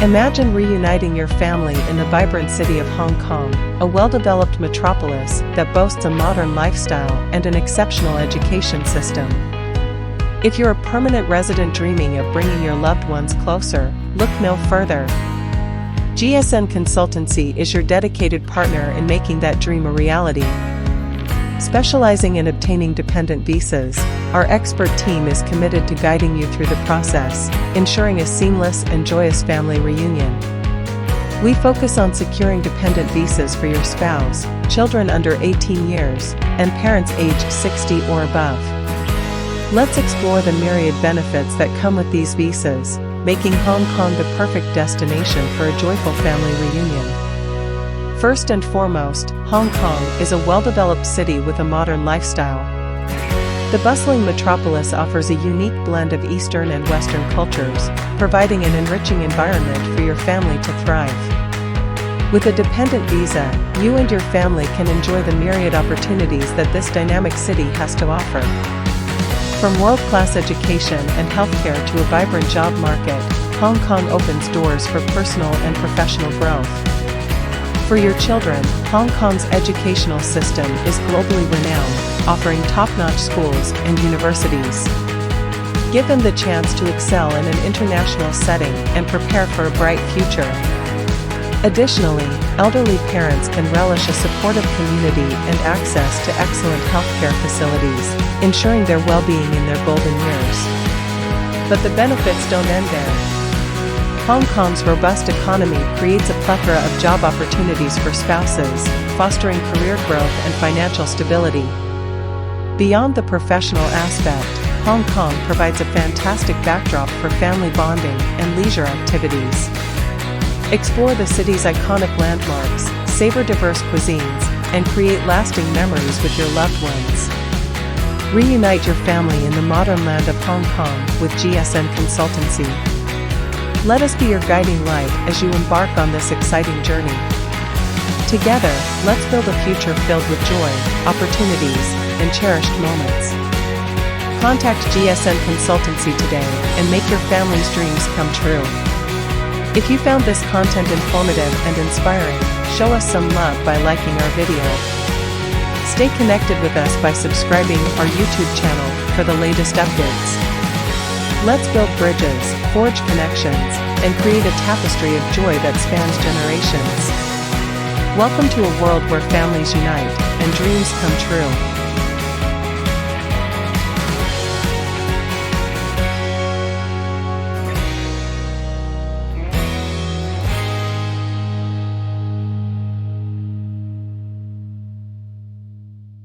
Imagine reuniting your family in the vibrant city of Hong Kong, a well-developed metropolis that boasts a modern lifestyle and an exceptional education system. If you're a permanent resident dreaming of bringing your loved ones closer, look no further. GSN Consultancy is your dedicated partner in making that dream a reality. Specializing in obtaining dependent visas, our expert team is committed to guiding you through the process, ensuring a seamless and joyous family reunion. We focus on securing dependent visas for your spouse, children under 18 years, and parents aged 60 or above. Let's explore the myriad benefits that come with these visas, making Hong Kong the perfect destination for a joyful family reunion. First and foremost, Hong Kong is a well-developed city with a modern lifestyle. The bustling metropolis offers a unique blend of Eastern and Western cultures, providing an enriching environment for your family to thrive. With a dependent visa, you and your family can enjoy the myriad opportunities that this dynamic city has to offer. From world-class education and healthcare to a vibrant job market, Hong Kong opens doors for personal and professional growth. For your children, Hong Kong's educational system is globally renowned, offering top-notch schools and universities. Give them the chance to excel in an international setting and prepare for a bright future. Additionally, elderly parents can relish a supportive community and access to excellent healthcare facilities, ensuring their well-being in their golden years. But the benefits don't end there. Hong Kong's robust economy creates a plethora of job opportunities for spouses, fostering career growth and financial stability. Beyond the professional aspect, Hong Kong provides a fantastic backdrop for family bonding and leisure activities. Explore the city's iconic landmarks, savor diverse cuisines, and create lasting memories with your loved ones. Reunite your family in the modern land of Hong Kong with GSN Consultancy. Let us be your guiding light as you embark on this exciting journey. Together, let's build a future filled with joy, opportunities, and cherished moments. Contact GSN Consultancy today and make your family's dreams come true. If you found this content informative and inspiring, show us some love by liking our video. Stay connected with us by subscribing our YouTube channel for the latest updates. Let's build bridges, forge connections, and create a tapestry of joy that spans generations. Welcome to a world where families unite and dreams come true.